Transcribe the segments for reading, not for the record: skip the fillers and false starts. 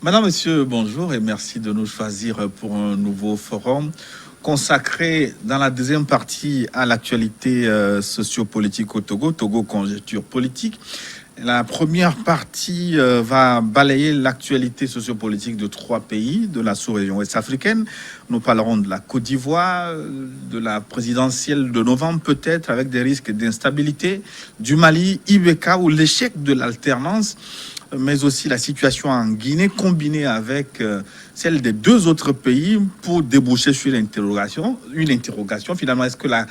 Madame, Monsieur, bonjour et merci de nous choisir pour un nouveau forum consacré dans la deuxième partie à l'actualité sociopolitique au Togo, Togo conjoncture politique. La première partie va balayer l'actualité sociopolitique de trois pays de la sous-région ouest-africaine. Nous parlerons de la Côte d'Ivoire, de la présidentielle de novembre peut-être avec des risques d'instabilité, du Mali, IBK ou l'échec de l'alternance, mais aussi la situation en Guinée combinée avec celle des deux autres pays pour déboucher sur une interrogation. Finalement, est-ce que la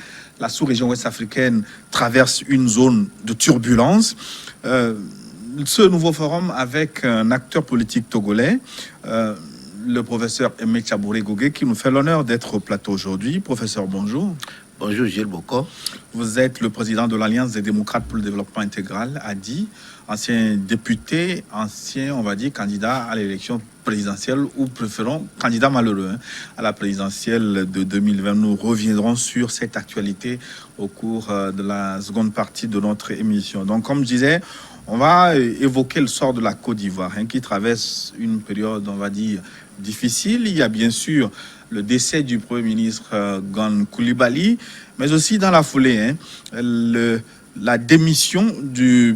sous-région ouest-africaine traverse une zone de turbulence? Ce nouveau forum avec un acteur politique togolais, le professeur Aimé Tchabouré Gougué, qui nous fait l'honneur d'être au plateau aujourd'hui. Professeur, bonjour. Bonjour Gilles Boko. Vous êtes le président de l'Alliance des démocrates pour le développement intégral, ADI, ancien député, ancien, on va dire, candidat à l'élection présidentielle ou préférons candidat malheureux à la présidentielle de 2020. Nous reviendrons sur cette actualité au cours de la seconde partie de notre émission. Donc, comme je disais, on va évoquer le sort de la Côte d'Ivoire qui traverse une période, on va dire, difficile. Il y a bien sûr le décès du Premier ministre Gon Coulibaly, mais aussi dans la foulée, la démission du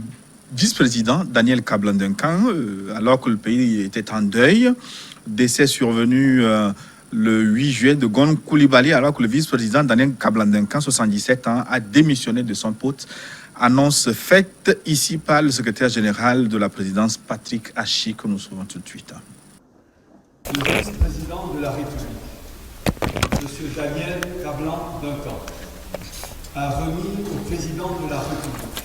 vice-président Daniel Kablan-Duncan, alors que le pays était en deuil. Décès survenu le 8 juillet de Gon Coulibaly, alors que le vice-président Daniel Kablan-Duncan, 77 ans, a démissionné de son poste. Annonce faite ici par le secrétaire général de la présidence, Patrick Hachi, que nous saurons tout de suite. Le vice-président de la République, M. Daniel Kablan-Duncan, a remis au président de la République,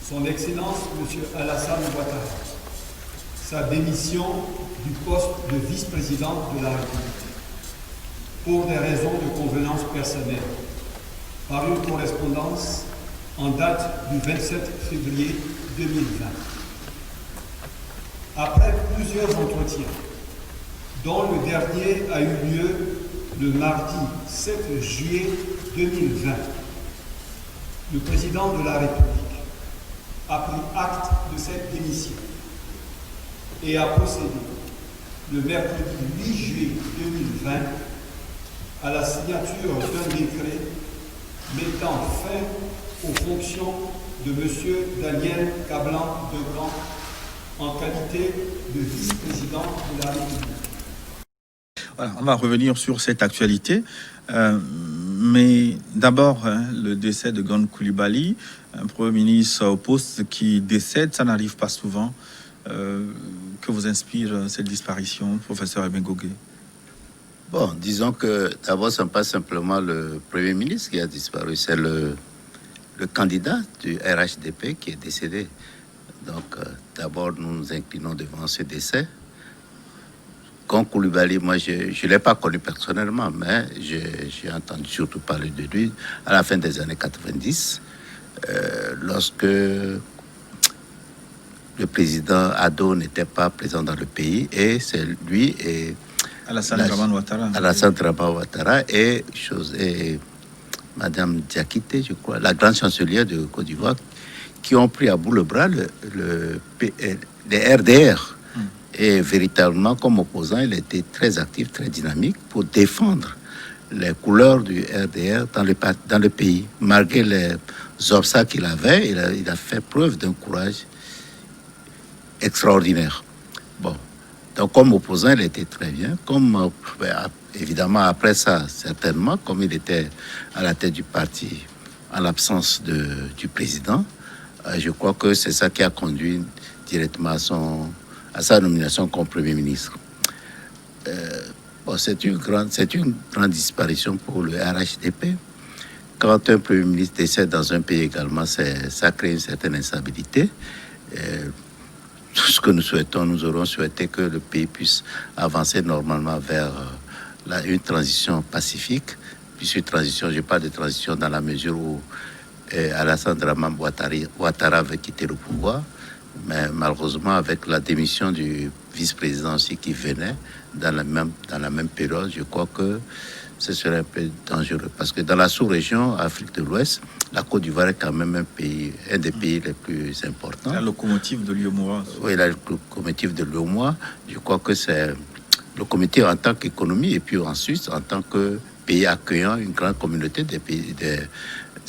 son Excellence M. Alassane Ouattara, sa démission du poste de vice-président de la République pour des raisons de convenance personnelle, par une correspondance en date du 27 février 2020. Après plusieurs entretiens, dont le dernier a eu lieu le mardi 7 juillet 2020, le président de la République a pris acte de cette démission et a procédé le mercredi 8 juillet 2020 à la signature d'un décret mettant fin aux fonctions de M. Daniel Kablan-Duncan en qualité de vice-président de la République. Voilà, on va revenir sur cette actualité. Mais d'abord, le décès de Gon Coulibaly, un Premier ministre au poste qui décède, ça n'arrive pas souvent. Que vous inspire cette disparition, professeur Aimé Gougué? Bon, disons que d'abord, ce n'est pas simplement le Premier ministre qui a disparu, c'est le candidat du RHDP qui est décédé. Donc, d'abord, nous nous inclinons devant ce décès. Gon Coulibaly, moi, je ne l'ai pas connu personnellement, mais j'ai entendu surtout parler de lui à la fin des années 90, lorsque le président Ado n'était pas présent dans le pays, et c'est lui et Alassane Dramane Ouattara et Madame Diakité, je crois, la grande chancelière de Côte d'Ivoire, qui ont pris à bout le bras les RDR. Et véritablement, comme opposant, il était très actif, très dynamique pour défendre les couleurs du RDR dans le pays. Malgré les obstacles qu'il avait, il a fait preuve d'un courage extraordinaire. Bon, donc comme opposant, il était très bien. Comme évidemment, après ça, certainement, comme il était à la tête du parti en l'absence du président, je crois que c'est ça qui a conduit directement à sa nomination comme Premier ministre. Bon, c'est une grande disparition pour le RHDP. Quand un Premier ministre décède dans un pays également, ça crée une certaine instabilité. Ce que nous souhaitons, nous aurons souhaité que le pays puisse avancer normalement vers une transition pacifique. Puis une transition, je parle de transition dans la mesure où Alassane Dramane Ouattara veut quitter le pouvoir. Mais malheureusement, avec la démission du vice-présidents aussi qui venaient dans la même période, je crois que ce serait un peu dangereux. Parce que dans la sous-région Afrique de l'Ouest, la Côte d'Ivoire est quand même un des pays les plus importants. La locomotive de l'UEMOA. Oui, la locomotive de l'UEMOA. Je crois que c'est le locomotive en tant qu'économie et puis ensuite en tant que pays accueillant une grande communauté des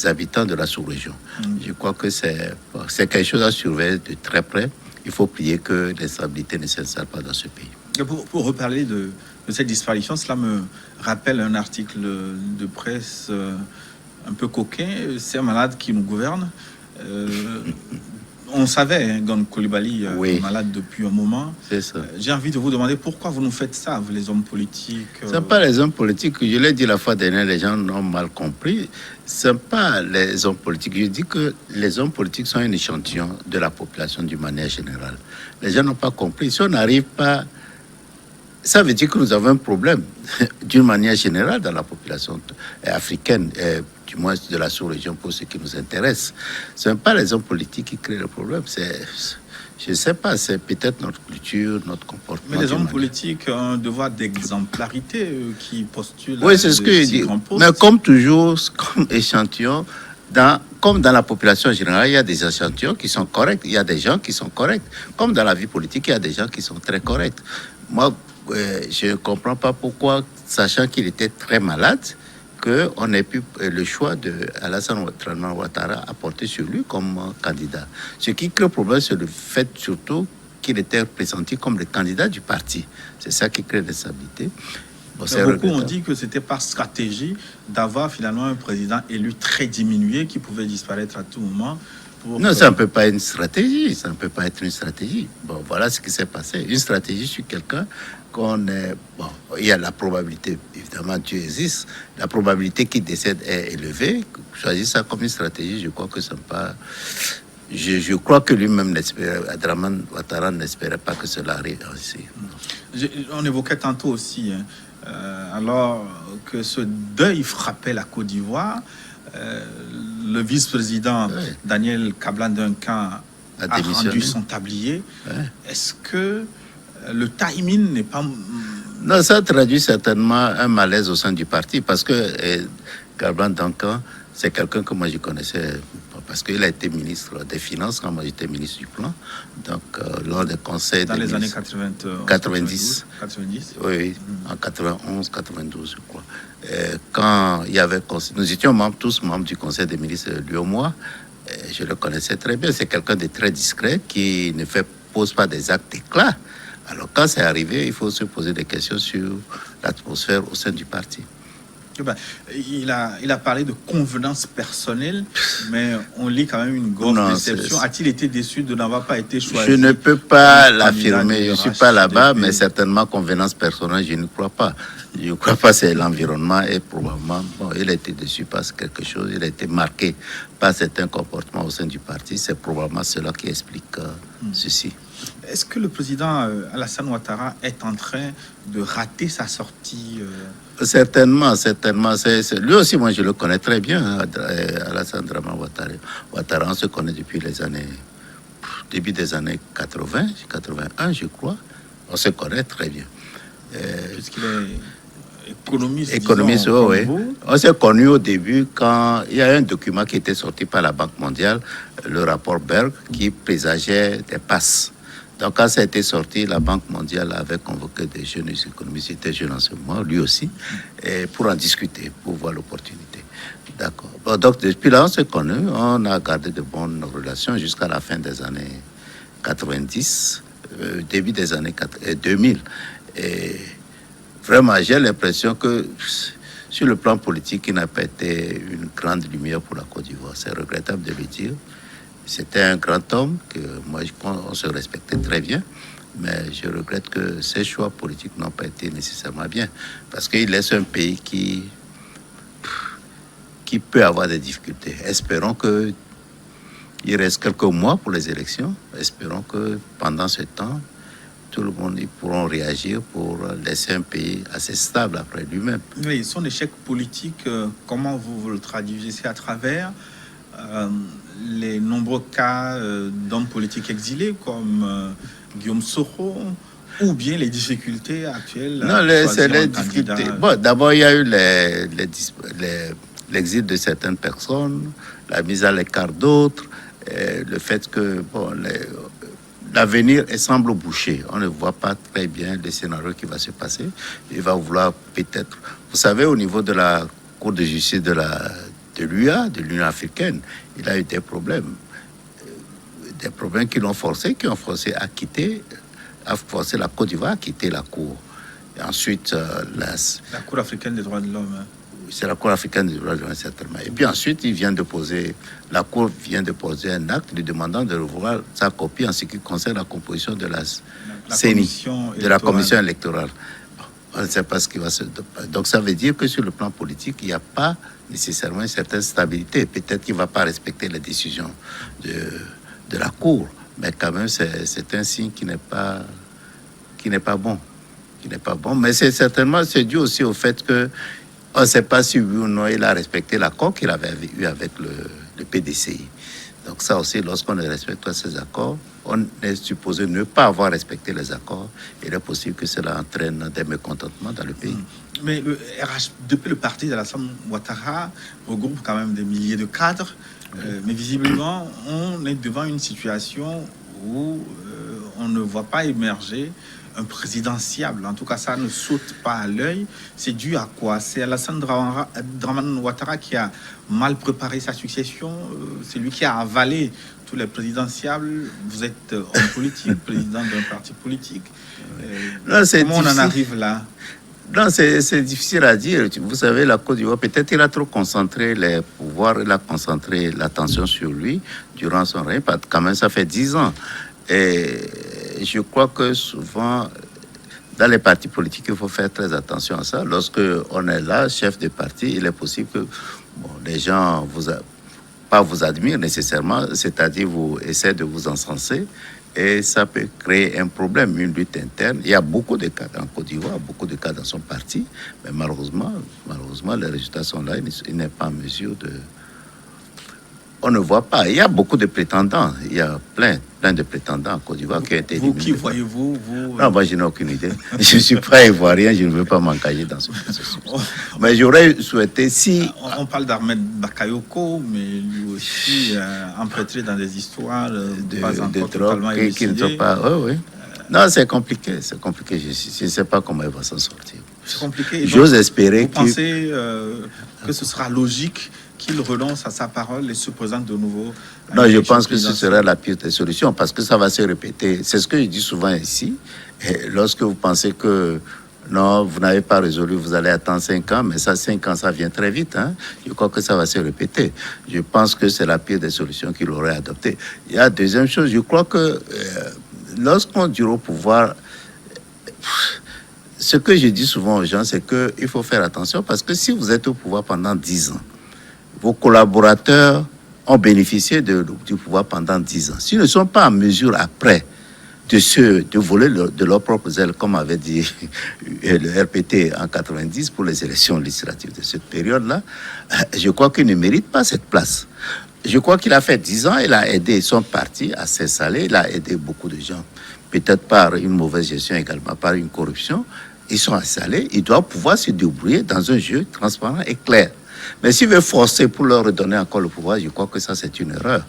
habitants de la sous-région. Je crois que c'est quelque chose à surveiller de très près. Il faut prier que l'instabilité ne s'installe pas dans ce pays. Et pour reparler de cette disparition, cela me rappelle un article de presse un peu coquin. C'est un malade qui nous gouverne. On savait, Gon Coulibaly est malade depuis un moment. C'est ça. J'ai envie de vous demander pourquoi vous nous faites ça, vous les hommes politiques. Ce n'est pas les hommes politiques. Je l'ai dit la fois dernière, les gens l'ont mal compris. Ce n'est pas les hommes politiques. Je dis que les hommes politiques sont un échantillon de la population d'une manière générale. Les gens n'ont pas compris. Si on n'arrive pas... Ça veut dire que nous avons un problème d'une manière générale dans la population africaine, du moins de la sous-région pour ce qui nous intéresse. Ce n'est pas les hommes politiques qui créent le problème. Je ne sais pas, c'est peut-être notre culture, notre comportement. Mais les hommes politiques ont un devoir d'exemplarité qui postulent. Oui, c'est ce que je dis. Mais comme toujours, comme échantillon, comme dans la population générale, il y a des échantillons qui sont corrects. Il y a des gens qui sont corrects. Comme dans la vie politique, il y a des gens qui sont très corrects. Moi, je ne comprends pas pourquoi, sachant qu'il était très malade, qu'on ait pu le choix de Alassane Ouattara à porter sur lui comme candidat. Ce qui crée le problème, c'est le fait surtout qu'il était pressenti comme le candidat du parti. C'est ça qui crée l'instabilité. Beaucoup ont dit que c'était par stratégie d'avoir finalement un président élu très diminué qui pouvait disparaître à tout moment. Non, ça ne peut pas être une stratégie. Ça ne peut pas être une stratégie. Bon, voilà ce qui s'est passé. Une stratégie sur quelqu'un qu'on est... Bon, il y a la probabilité, évidemment, Dieu existe. La probabilité qu'il décède est élevée. Choisir ça comme une stratégie, je crois que ça ne pas... Je crois que lui-même n'espérait, Abdraman Ouattara n'espérait pas que cela arrive aussi. On évoquait tantôt aussi, alors que ce deuil frappait la Côte d'Ivoire, le vice-président Daniel Kablan-Duncan a rendu son tablier. Est-ce que le timing n'est pas... Non, ça traduit certainement un malaise au sein du parti parce que Kablan-Duncan, c'est quelqu'un que moi je connaissais parce qu'il a été ministre des Finances quand moi j'étais ministre du Plan. Donc, lors des conseils... Dans les années 90. Oui, en 91, 92, je crois. Quand il y avait... Nous étions tous membres du conseil des ministres de l'UEMOA. Je le connaissais très bien. C'est quelqu'un de très discret qui ne pose pas des actes éclats. Alors, quand c'est arrivé, il faut se poser des questions sur l'atmosphère au sein du parti. Il a parlé de convenance personnelle, mais on lit quand même une grosse déception. A-t-il été déçu de n'avoir pas été choisi? Je ne peux pas l'affirmer. Je ne suis pas là-bas, mais certainement convenance personnelle, je ne crois pas. Je ne crois pas que c'est l'environnement et probablement, il a été déçu par quelque chose. Il a été marqué par certains comportements au sein du parti. C'est probablement cela qui explique ceci. Est-ce que le président Alassane Ouattara est en train de rater sa sortie Certainement. Lui aussi, moi, je le connais très bien, Alassane Ouattara. On se connaît depuis les années... début des années 80, 81, je crois. On se connaît très bien. Puisqu'il est économiste, oui. On s'est connus au début quand il y a un document qui était sorti par la Banque mondiale, le rapport Berg, qui présageait des passes. Donc, quand ça a été sorti, la Banque mondiale avait convoqué des jeunes économistes, c'était jeune en ce moment, lui aussi, et pour en discuter, pour voir l'opportunité. D'accord. Bon, donc, depuis là, on s'est connus, on a gardé de bonnes relations jusqu'à la fin des années 90, début des années 2000. Et vraiment, j'ai l'impression que sur le plan politique, il n'a pas été une grande lumière pour la Côte d'Ivoire. C'est regrettable de le dire. C'était un grand homme que moi, on se respectait très bien, mais je regrette que ses choix politiques n'ont pas été nécessairement bien, parce qu'il laisse un pays qui peut avoir des difficultés. Espérons qu'il reste quelques mois pour les élections. Espérons que pendant ce temps, tout le monde pourront réagir pour laisser un pays assez stable après lui-même. Oui, son échec politique, comment vous le traduisez? C'est à travers les nombreux cas d'hommes politiques exilés comme Guillaume Soro ou bien les difficultés actuelles? Non, c'est les difficultés. Bon, d'abord, il y a eu l'exil de certaines personnes, la mise à l'écart d'autres, le fait que l'avenir semble bouché. On ne voit pas très bien le scénario qui va se passer. Il va vouloir peut-être... Vous savez, au niveau de la Cour de justice de l'UA, de l'Union africaine, il a eu des problèmes. Des problèmes qui ont forcé à forcer la Côte d'Ivoire à quitter la Cour. Et ensuite, la Cour africaine des droits de l'homme. C'est la Cour africaine des droits de l'homme, certainement. Et puis ensuite, la Cour vient de poser un acte lui demandant de revoir sa copie en ce qui concerne la composition de la CENI, de la commission électorale. On ne sait pas ce qui va se... Donc ça veut dire que sur le plan politique, il n'y a pas nécessairement une certaine stabilité. Peut-être qu'il ne va pas respecter les décisions de la Cour, mais quand même, c'est un signe qui n'est pas bon. Qui n'est pas bon. Mais c'est dû aussi au fait que on ne sait pas si oui ou non il a respecté l'accord qu'il avait eu avec le PDCI. Donc ça aussi, lorsqu'on ne respecte pas ces accords, on est supposé ne pas avoir respecté les accords. Il est possible que cela entraîne des mécontentements dans le pays. Mais le RH, depuis le parti d'Alassane Ouattara, regroupe quand même des milliers de cadres. Mais visiblement, on est devant une situation où on ne voit pas émerger un présidentiable. En tout cas, ça ne saute pas à l'œil. C'est dû à quoi? C'est Alassane Dramane Ouattara qui a mal préparé sa succession. C'est lui qui a avalé tous les présidentiables. Vous êtes homme politique, président d'un parti politique. Non, comment on en arrive là? Non, c'est difficile à dire. Vous savez, la Côte d'Ivoire, peut-être il a trop concentré les pouvoirs, il a concentré l'attention sur lui durant son règne. Quand même, ça fait 10 ans. Et je crois que souvent, dans les partis politiques, il faut faire très attention à ça. Lorsque on est là, chef de parti, il est possible que les gens pas vous admirent nécessairement, c'est-à-dire vous essaient de vous encenser. Et ça peut créer un problème, une lutte interne. Il y a beaucoup de cas en Côte d'Ivoire, beaucoup de cas dans son parti. Mais malheureusement, les résultats sont là. Il n'est pas en mesure de... On ne voit pas. Il y a beaucoup de prétendants. Il y a plein de prétendants en Côte d'Ivoire qui ont été éliminés. Qui voyez-vous Non, moi, je n'ai aucune idée. Je ne suis pas ivoirien, je ne veux pas m'engager dans ce processus. Mais j'aurais souhaité si... On parle d'Ahmed Bakayoko, mais lui aussi empêtré dans des histoires de drogue qui ne sont pas... Oui. Non, c'est compliqué. Je ne sais pas comment il va s'en sortir. C'est compliqué. J'ose espérer vous pensez que ce sera logique qu'il renonce à sa parole et se présente de nouveau? Non, je pense que ce sera la pire des solutions parce que ça va se répéter. C'est ce que je dis souvent ici. Et lorsque vous pensez que non, vous n'avez pas résolu, vous allez attendre 5 ans, mais ça, 5 ans, ça vient très vite. Hein? Je crois que ça va se répéter. Je pense que c'est la pire des solutions qu'il aurait adoptées. Il y a deuxième chose, je crois que lorsqu'on dure au pouvoir, ce que je dis souvent aux gens, c'est qu'il faut faire attention parce que si vous êtes au pouvoir pendant 10 ans, vos collaborateurs ont bénéficié du pouvoir pendant 10 ans. S'ils ne sont pas en mesure après de voler de leurs propres ailes, comme avait dit le RPT en 90 pour les élections législatives de cette période-là, je crois qu'il ne mérite pas cette place. Je crois qu'il a fait 10 ans, il a aidé son parti à s'installer, il a aidé beaucoup de gens, peut-être par une mauvaise gestion également, par une corruption. Ils sont installés, ils doivent pouvoir se débrouiller dans un jeu transparent et clair. Mais s'il veut forcer pour leur redonner encore le pouvoir, je crois que ça, c'est une erreur.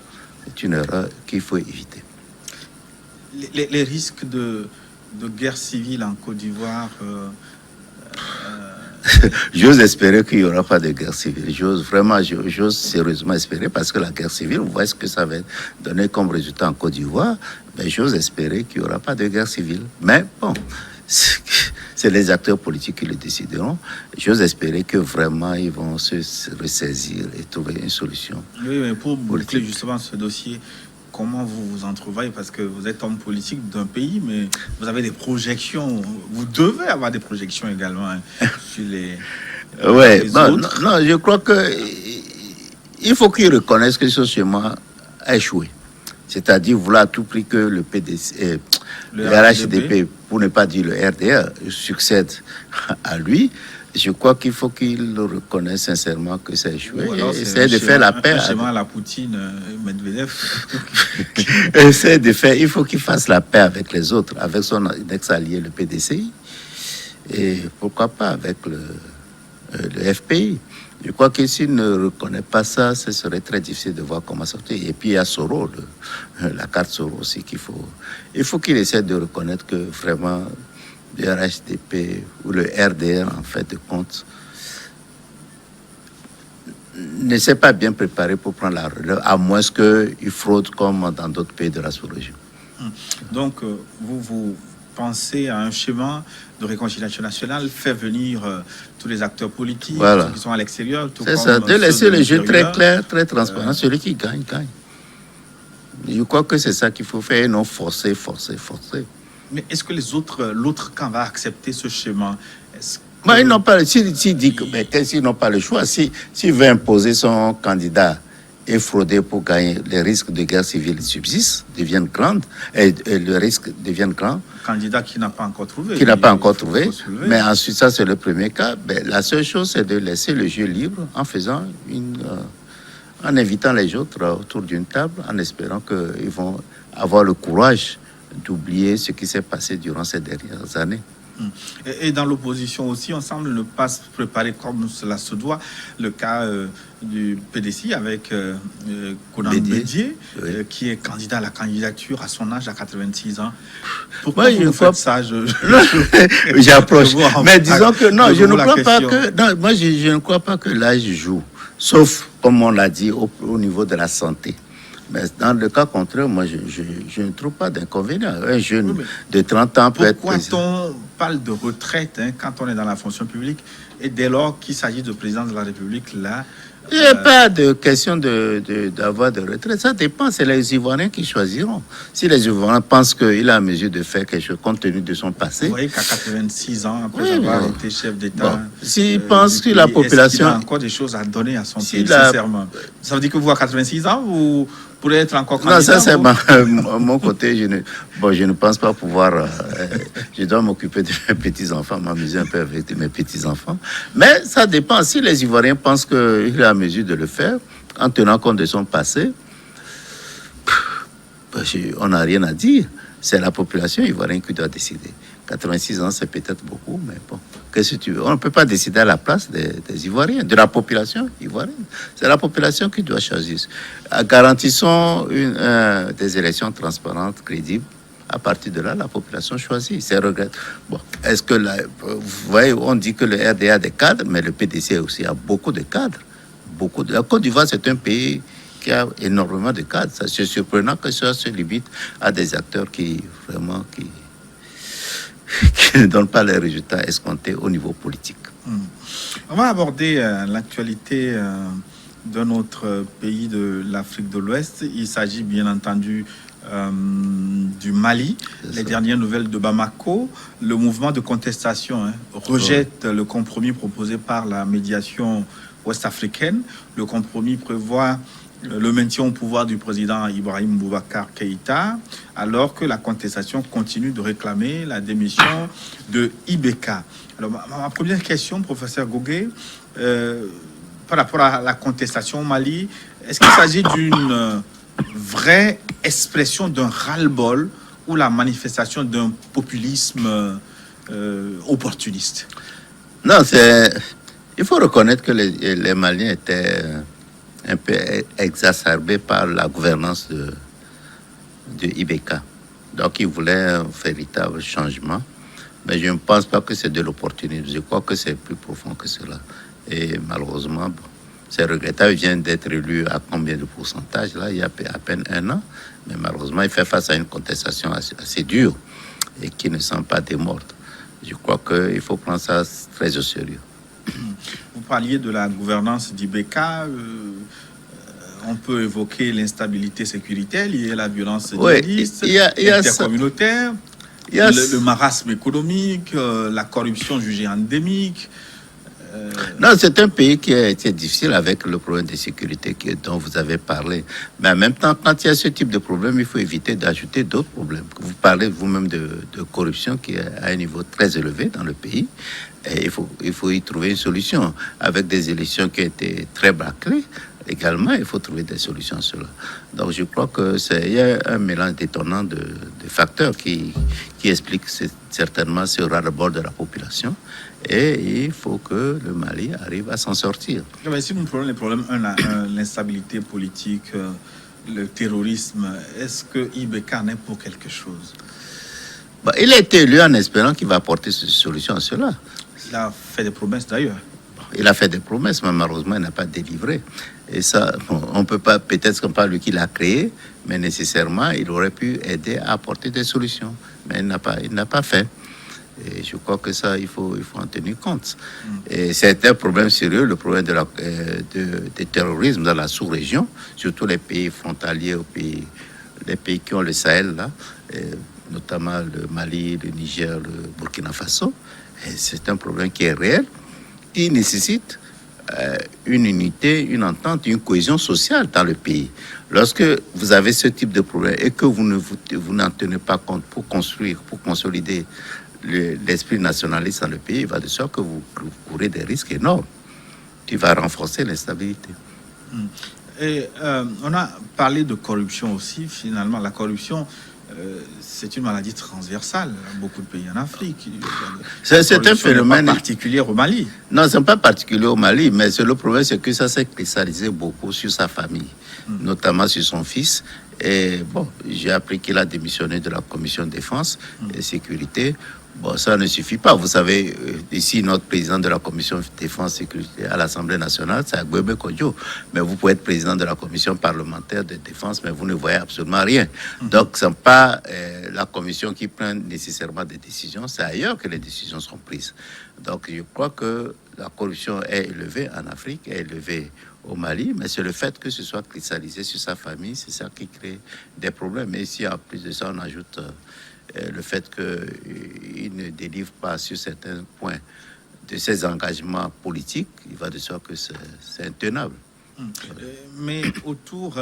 C'est une erreur qu'il faut éviter. Les risques de guerre civile en Côte d'Ivoire... J'ose espérer qu'il n'y aura pas de guerre civile. J'ose sérieusement espérer parce que la guerre civile, vous voyez ce que ça va donner comme résultat en Côte d'Ivoire. Mais j'ose espérer qu'il n'y aura pas de guerre civile. Mais bon... C'est les acteurs politiques qui le décideront. J'ose espérer que vraiment ils vont se ressaisir et trouver une solution. Oui, mais pour boucler justement ce dossier, comment vous vous entrevoyez? Parce que vous êtes homme politique d'un pays, mais vous avez des projections. Vous devez avoir des projections également sur les autres. Non, je crois que il faut qu'ils reconnaissent que ce schéma a échoué. C'est-à-dire vouloir à tout prix que le PDC, le RHDP, pour ne pas dire le RDR, succède à lui. Je crois qu'il faut qu'il reconnaisse sincèrement que c'est échoué. Ou alors, Et c'est essaie de faire la paix. Un schéma à la Poutine, Medvedev. Essaie de faire. Il faut qu'il fasse la paix avec les autres, avec son ex-allié, le PDCI. Et pourquoi pas avec le FPI. Je crois que s'il ne reconnaît pas ça, ce serait très difficile de voir comment sortir. Et puis il y a Soro, la carte Soro aussi qu'il faut. Il faut qu'il essaie de reconnaître que vraiment le RHDP ou le RDR, en fait, de compte, ne s'est pas bien préparé pour prendre la relève, à moins qu'il fraude comme dans d'autres pays de la sous-région. Donc, vous pensez à un schéma de réconciliation nationale, faire venir tous les acteurs politiques, Voilà. ceux qui sont à l'extérieur, tout C'est comme ça, de ceux laisser de le jeu très l'intérieur. clair, très transparent. Celui qui gagne, gagne. Je crois que c'est ça qu'il faut faire et non forcer. Mais est-ce que l'autre camp va accepter ce schéma? Est-ce que- Mais ils n'ont pas, s'il dit que, mais s'ils n'ont pas le choix, s'il veut imposer son candidat et frauder pour gagner, les risques de guerre civile subsistent, deviennent grands, et le risque devient grand, Candidat qui n'a pas encore trouvé. qu'il n'a pas encore Il faut trouvé. soulever. Mais ensuite, ça, c'est le premier cas. Ben, la seule chose, c'est de laisser le jeu libre en faisant en invitant les autres autour d'une table, en espérant qu'ils vont avoir le courage d'oublier ce qui s'est passé durant ces dernières années. Et dans l'opposition aussi, on semble ne pas se préparer comme cela se doit. Le cas du PDC avec Conan Bédié, Oui. qui est candidat à la candidature à son âge, à 86 ans. Pourquoi Moi, vous je nous ne crois faites ça? J'approche. Je vois Mais disons que non, je je ne vois la crois pas question. que. Non, moi, je ne crois pas que l'âge joue. Sauf, comme on l'a dit, au niveau de la santé. Mais dans le cas contraire, moi, je ne trouve pas d'inconvénient. Un jeune Oui, de 30 ans peut être Pourquoi président. on parle de retraite quand on est dans la fonction publique et dès lors qu'il s'agit de président de la République, là... Il n'y a pas de question d'avoir de retraite. Ça dépend, c'est les Ivoiriens qui choisiront. Si les Ivoiriens pensent qu'il a à mesure de faire quelque chose compte tenu de son passé, Vous voyez qu'à 86 ans, après Oui, avoir bon. été chef d'État... Bon, s'ils du pensent que pays, la est-ce qu'il population... a encore des choses à donner à son Si pays, la- sincèrement. Ça veut dire que vous, à 86 ans, vous pourrez être encore Non, candidat? ça c'est vous mon côté. Je ne pense pas pouvoir. Je dois m'occuper de mes petits-enfants, m'amuser un peu avec mes petits-enfants. Mais ça dépend. Si les Ivoiriens pensent qu'il est à mesure de le faire, en tenant compte de son passé, on n'a rien à dire. C'est la population ivoirienne qui doit décider. 86 ans, c'est peut-être beaucoup, mais bon, qu'est-ce que tu veux? On ne peut pas décider à la place des Ivoiriens, de la population ivoirienne. C'est la population qui doit choisir. Garantissons des élections transparentes, crédibles. À partir de là, la population choisit. C'est regret. Bon, est-ce que vous voyez, on dit que le RDA a des cadres, mais le PDC aussi a beaucoup de cadres. La Côte d'Ivoire, c'est un pays qui a énormément de cadres. C'est surprenant que ça se limite à des acteurs qui vraiment qui ne donnent pas les résultats escomptés au niveau politique. On va aborder l'actualité d'un autre pays de l'Afrique de l'Ouest. Il s'agit bien entendu du Mali. Les dernières nouvelles de Bamako, le mouvement de contestation rejette le compromis proposé par la médiation ouest-africaine. Le compromis prévoit le maintien au pouvoir du président Ibrahim Boubacar Keïta, alors que la contestation continue de réclamer la démission de Ibeka. Alors, ma première question, professeur Gogué, par rapport à la contestation au Mali, est-ce qu'il s'agit d'une vraie expression d'un ras-le-bol ou la manifestation d'un populisme opportuniste? Non, il faut reconnaître que les Maliens étaient un peu exacerbés par la gouvernance de Ibeka. Donc, ils voulaient un véritable changement. Mais je ne pense pas que c'est de l'opportunisme. Je crois que c'est plus profond que cela. Et malheureusement, c'est regrettable. Il vient d'être élu à combien de pourcentage, là, il y a à peine un an. Mais malheureusement, il fait face à une contestation assez dure et qui ne sent pas démordre. Je crois qu'il faut prendre ça très au sérieux. Vous parliez de la gouvernance d'Ibeka. On peut évoquer l'instabilité sécuritaire liée à la violence djihadiste, intercommunautaire, le marasme économique, la corruption jugée endémique. Non, c'est un pays qui a été difficile avec le problème de sécurité dont vous avez parlé. Mais en même temps, quand il y a ce type de problème, il faut éviter d'ajouter d'autres problèmes. Vous parlez vous-même de corruption qui est à un niveau très élevé dans le pays. Et il faut y trouver une solution. Avec des élections qui étaient très bâclées, également, il faut trouver des solutions à cela. Donc, je crois il y a un mélange détonnant de facteurs qui explique certainement ce ras-le-bol de la population. Et il faut que le Mali arrive à s'en sortir. Mais si nous prenons les problèmes, l'instabilité politique, le terrorisme, est-ce que Ibeka en est pour quelque chose? Il a été élu en espérant qu'il va apporter une solution à cela. Il a fait des promesses d'ailleurs. Il a fait des promesses, mais malheureusement, il n'a pas délivré. Et ça, on peut pas, peut-être qu'on parle lui qui l'a créé, mais nécessairement, il aurait pu aider à apporter des solutions. Mais il n'a pas fait. Et je crois que ça, il faut en tenir compte. Et c'est un problème sérieux, le problème de terrorisme dans la sous-région, surtout les pays frontaliers, les pays qui ont le Sahel, là, notamment le Mali, le Niger, le Burkina Faso. Et c'est un problème qui est réel, qui nécessite une unité, une entente, une cohésion sociale dans le pays. Lorsque vous avez ce type de problème et que vous n'en tenez pas compte pour construire, pour consolider l'esprit nationaliste dans le pays, il va de sorte que vous courez des risques énormes qui va renforcer l'instabilité. Et on a parlé de corruption aussi. Finalement, la corruption, c'est une maladie transversale dans beaucoup de pays en Afrique. C'est un phénomène particulier au Mali. Non, ce n'est pas particulier au Mali, mais le problème, c'est que ça s'est cristallisé beaucoup sur sa famille, notamment sur son fils. Et bon, j'ai appris qu'il a démissionné de la commission de défense et sécurité. Bon, ça ne suffit pas. Vous savez, ici, notre président de la commission de défense et sécurité à l'Assemblée nationale, c'est Agwebe Kodjo. Mais vous pouvez être président de la commission parlementaire de défense, mais vous ne voyez absolument rien. Donc, ce n'est pas la commission qui prend nécessairement des décisions. C'est ailleurs que les décisions sont prises. Donc, je crois que la corruption est élevée en Afrique, est élevée au Mali, mais c'est le fait que ce soit cristallisé sur sa famille, c'est ça qui crée des problèmes. Et ici, en plus de ça, on ajoute le fait qu'il ne délivre pas sur certains points de ses engagements politiques, il va de sorte que c'est intenable. Mais autour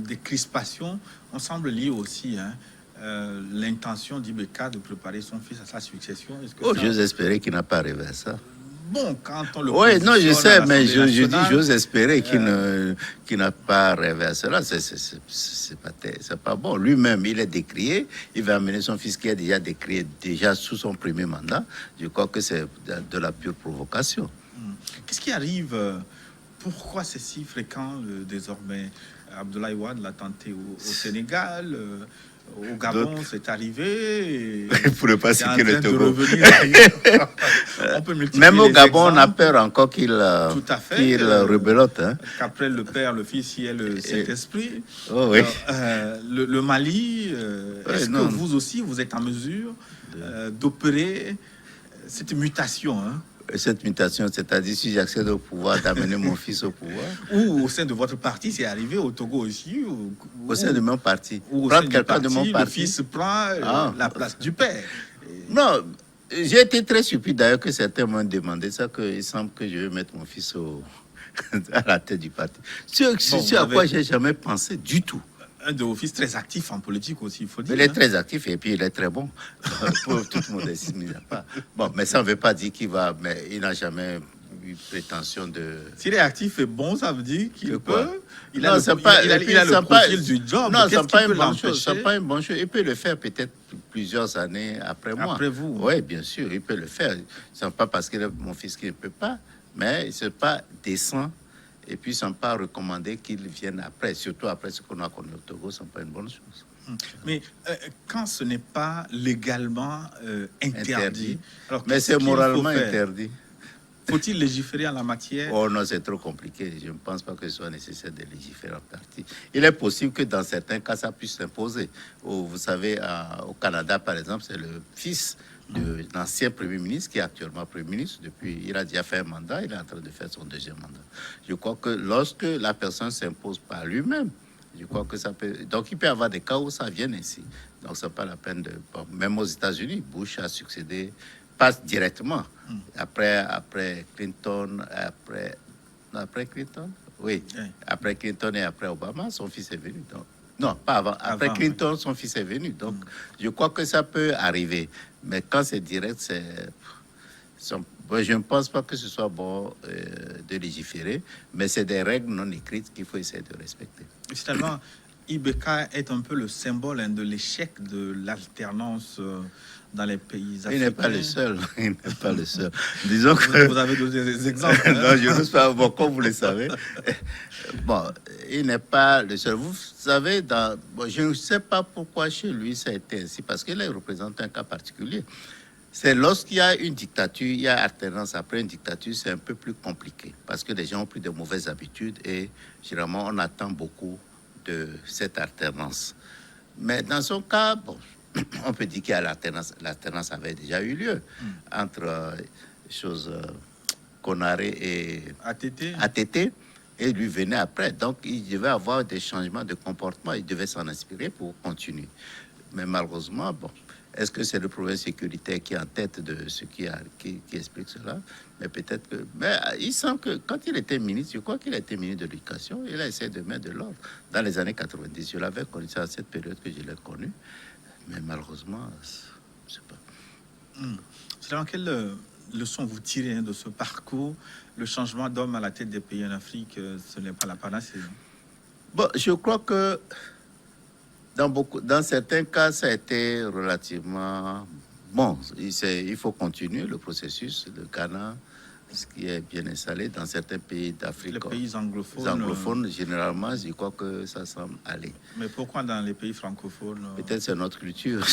des crispations, on semble lier aussi l'intention d'Ibeka de préparer son fils à sa succession. J'ose espérer qu'il n'a pas rêvé à ça. Bon, quand on le oui, non, je sais, mais je dis, j'ose espérer qu'il n'a pas rêvé à cela. C'est pas bon. Lui-même, il est décrié. Il va amener son fils qui est déjà décrié déjà sous son premier mandat. Je crois que c'est de la pure provocation. Qu'est-ce qui arrive? Pourquoi c'est si fréquent désormais? Abdoulaye Wade l'a tenté au Sénégal. Au Gabon, c'est arrivé. Il ne pourrait pas citer le Togo. Même au Gabon, on a peur encore qu'il rebelote. Hein. Qu'après le père, le fils, il y ait le Saint-Esprit. Oh, oui. Le Mali, est-ce que vous aussi, vous êtes en mesure d'opérer cette mutation Cette mutation, c'est-à-dire si j'accède au pouvoir, d'amener mon fils au pouvoir. Ou au sein de votre parti, c'est arrivé au Togo aussi. Au sein de mon parti. Ou prendre quelqu'un de mon parti. Le fils prend la place du père. Non, j'ai été très surpris d'ailleurs que certains m'ont demandé ça, qu'il semble que je vais mettre mon fils à la tête du parti. Ce à quoi j'ai jamais pensé du tout. Un de vos fils très actif en politique aussi, il faut dire. Il est très actif et puis il est très bon. Pour toute modestie, il n'a pas. Bon, mais ça ne veut pas dire qu'il va. Mais il n'a jamais eu prétention de. S'il est actif et bon, ça veut dire qu'il peut. Il a le profil du job. Non, ce n'est pas une bonne chose. C'est pas une bonne chose. Il peut le faire peut-être plusieurs années après moi. Après vous. Oui, bien sûr, il peut le faire. Ce n'est pas parce qu'il est mon fils qu'il ne peut pas, mais ce n'est pas décent. Et puis, ils ne sont pas recommandés qu'ils viennent après, surtout après ce qu'on a connu au Togo, ce n'est pas une bonne chose. Mais quand ce n'est pas légalement interdit, alors mais c'est moralement interdit. Faut-il légiférer en la matière? Oh non, c'est trop compliqué. Je ne pense pas que ce soit nécessaire de légiférer en partie. Il est possible que dans certains cas, ça puisse s'imposer. Vous savez, au Canada, par exemple, c'est le fils de l'ancien Premier ministre qui est actuellement Premier ministre. Depuis, il a déjà fait un mandat, il est en train de faire son deuxième mandat. Je crois que lorsque la personne s'impose par lui-même, je crois que ça peut. Donc, il peut y avoir des cas où ça vient ainsi. Donc, ce n'est pas la peine de. Bon, même aux États-Unis, Bush a succédé, pas directement. Après Clinton, après Clinton, oui. Après Clinton et après Obama, son fils est venu. Donc, non, pas avant. Après Clinton, son fils est venu. Donc, je crois que ça peut arriver. Mais quand c'est direct, Bon, je ne pense pas que ce soit bon de légiférer, mais c'est des règles non écrites qu'il faut essayer de respecter. Finalement, Ibeka est un peu le symbole de l'échec de l'alternance dans les pays africains. Il n'est pas le seul. Il n'est pas le seul. Disons que... Vous avez donné des exemples. Non, je ne sais pas. Bon, comme vous le savez. Bon, il n'est pas le seul. Vous savez, bon, je ne sais pas pourquoi chez lui ça a été ainsi, parce qu'il représente un cas particulier. C'est lorsqu'il y a une dictature, il y a alternance après une dictature, c'est un peu plus compliqué, parce que les gens ont pris de mauvaises habitudes et généralement on attend beaucoup de cette alternance. Mais dans son cas, bon, on peut dire qu'il y a l'alternance. L'alternance avait déjà eu lieu entre Konaré et ATT, et lui venait après. Donc, il devait avoir des changements de comportement. Il devait s'en inspirer pour continuer. Mais malheureusement, bon, est-ce que c'est le problème sécuritaire qui est en tête de ce qui explique cela? Mais peut-être que... Mais il semble que quand il était ministre, je crois qu'il a été ministre de l'Éducation, il a essayé de mettre de l'ordre. Dans les années 90, je l'avais connu, c'est à cette période que je l'ai connu. Mais malheureusement, je ne sais pas. C'est dans quelle leçon vous tirez de ce parcours? Le changement d'homme à la tête des pays en Afrique, ce n'est pas la panacée. Bon, je crois que dans certains cas, ça a été relativement bon. Il faut continuer le processus. Le Ghana, ce qui est bien installé dans certains pays d'Afrique. Les pays anglophones, généralement, je crois que ça semble aller. Mais pourquoi dans les pays francophones Peut-être c'est notre culture,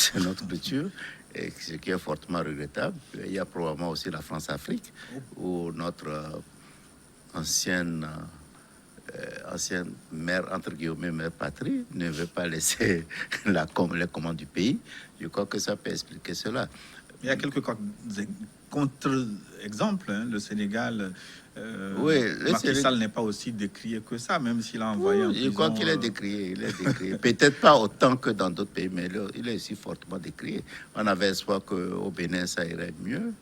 et ce qui est fortement regrettable. Il y a probablement aussi la France-Afrique, où notre ancienne mère, entre guillemets, mère patrie, ne veut pas laisser les commandes du pays. Je crois que ça peut expliquer cela. Il y a quelques contre-exemples. Le Sénégal, Macky Sall n'est pas aussi décrié que ça, même s'il a envoyé en prison. Je crois qu'il est décrié. Peut-être pas autant que dans d'autres pays, mais il est aussi fortement décrié. On avait espoir qu'au Bénin, ça irait mieux.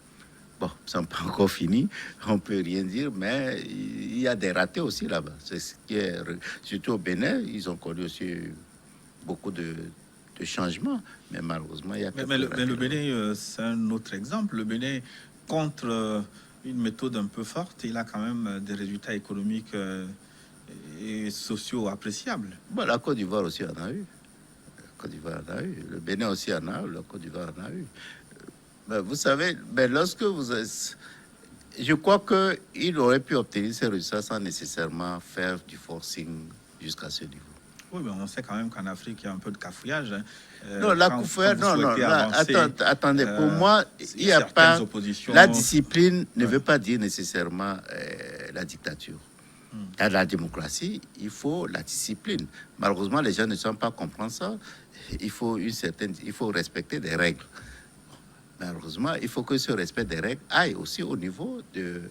Bon, ça n'est pas encore fini, on ne peut rien dire, mais il y a des ratés aussi là-bas. C'est ce qui est... Surtout au Bénin, ils ont connu aussi beaucoup de changements, mais malheureusement, il y a... Mais le Bénin, c'est un autre exemple. Le Bénin, contre une méthode un peu forte, il a quand même des résultats économiques et sociaux appréciables. Bon, la Côte d'Ivoire aussi en a eu. Le Bénin aussi en a eu, la Côte d'Ivoire en a eu. Vous savez, lorsque je crois qu'il aurait pu obtenir ces résultats sans nécessairement faire du forcing jusqu'à ce niveau. Oui, mais on sait quand même qu'en Afrique, il y a un peu de cafouillage. Non, la cafouillage, non. Attendez, pour moi, il n'y a pas... La discipline ne veut pas dire nécessairement la dictature. Dans la démocratie, il faut la discipline. Malheureusement, les gens ne savent pas comprendre ça. Il faut respecter des règles. Malheureusement, il faut que ce respect des règles aille aussi au niveau de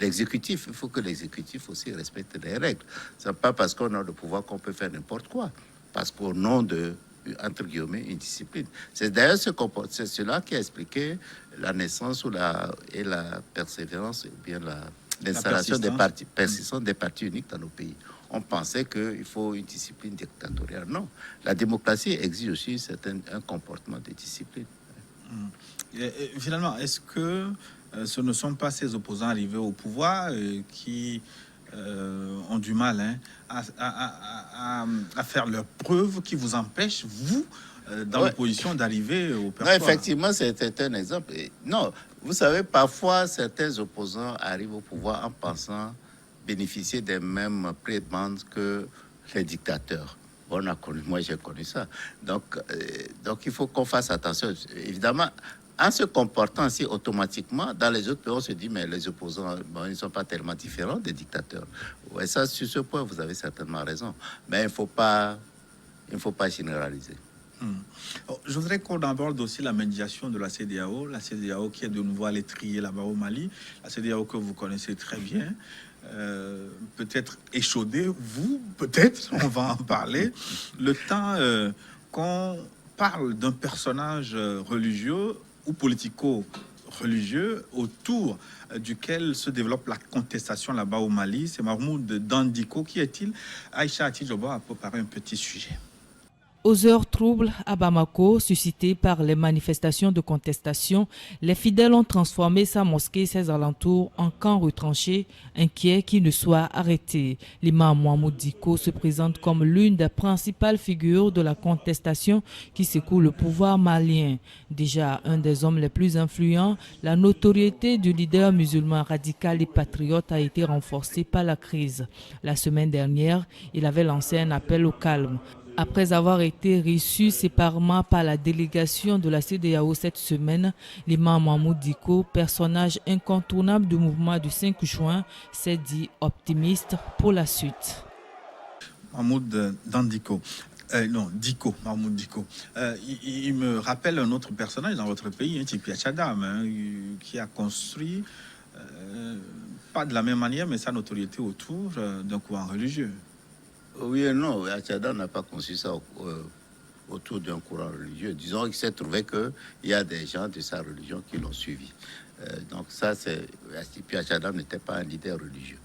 l'exécutif. Il faut que l'exécutif aussi respecte les règles. Ce n'est pas parce qu'on a le pouvoir qu'on peut faire n'importe quoi. Parce qu'au nom de, entre guillemets, une discipline. C'est d'ailleurs c'est cela qui a expliqué la naissance et la persévérance, ou bien l'installation des partis persistance des partis uniques dans nos pays. On pensait qu'il faut une discipline dictatoriale. Non. La démocratie exige aussi un comportement de discipline. Et finalement, est-ce que ce ne sont pas ces opposants arrivés au pouvoir qui ont du mal à faire leurs preuves, qui vous empêchent, vous, dans l'opposition, d'arriver au pouvoir? Effectivement, c'était un exemple. Non, vous savez, parfois, certains opposants arrivent au pouvoir en pensant bénéficier des mêmes prébendes que les dictateurs. Moi, j'ai connu ça. Donc, il faut qu'on fasse attention. Évidemment, en se comportant ainsi automatiquement, dans les autres pays, on se dit, mais les opposants, ils ne sont pas tellement différents des dictateurs. Ouais, ça, sur ce point, vous avez certainement raison. Mais il ne faut pas généraliser. Je voudrais qu'on aborde aussi la médiation de la CEDEAO. La CEDEAO qui est de nouveau à l'étrier là-bas au Mali. La CEDEAO que vous connaissez très bien. Peut-être échaudé, peut-être, on va en parler. Le temps qu'on parle d'un personnage religieux ou politico-religieux autour duquel se développe la contestation là-bas au Mali, c'est Mahmoud Dandiko. Qui est-il? Aïcha Atidjoba a préparé un petit sujet. Aux heures troubles à Bamako, suscitées par les manifestations de contestation, les fidèles ont transformé sa mosquée et ses alentours en camp retranché, inquiets qu'il ne soit arrêté. L'imam Mohamed Diko se présente comme l'une des principales figures de la contestation qui secoue le pouvoir malien. Déjà un des hommes les plus influents, la notoriété du leader musulman radical et patriote a été renforcée par la crise. La semaine dernière, il avait lancé un appel au calme. Après avoir été reçu séparément par la délégation de la CEDEAO cette semaine, l'imam Mohamed Diko, personnage incontournable du mouvement du 5 juin, s'est dit optimiste pour la suite. Mahmoud Dandiko. Mahmoud Diko. Il me rappelle un autre personnage dans votre pays, Tipi Achadam, qui a construit, pas de la même manière, mais sa notoriété autour d'un courant religieux. Oui et non, Achada n'a pas conçu ça autour d'un courant religieux. Disons qu'il s'est trouvé qu'il y a des gens de sa religion qui l'ont suivi. Donc ça, puis Achada n'était pas un leader religieux.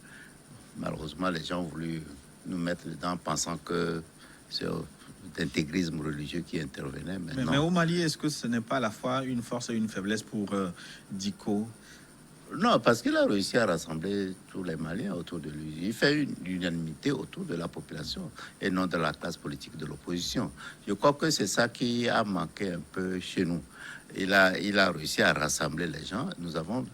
Malheureusement, les gens ont voulu nous mettre dedans pensant que c'est l'intégrisme religieux qui intervenait. Mais au Mali, est-ce que ce n'est pas à la fois une force et une faiblesse pour Diko? Non, parce qu'il a réussi à rassembler tous les Maliens autour de lui. Il fait une unanimité autour de la population et non de la classe politique de l'opposition. Je crois que c'est ça qui a manqué un peu chez nous. Il a réussi à rassembler les gens. Nous avons,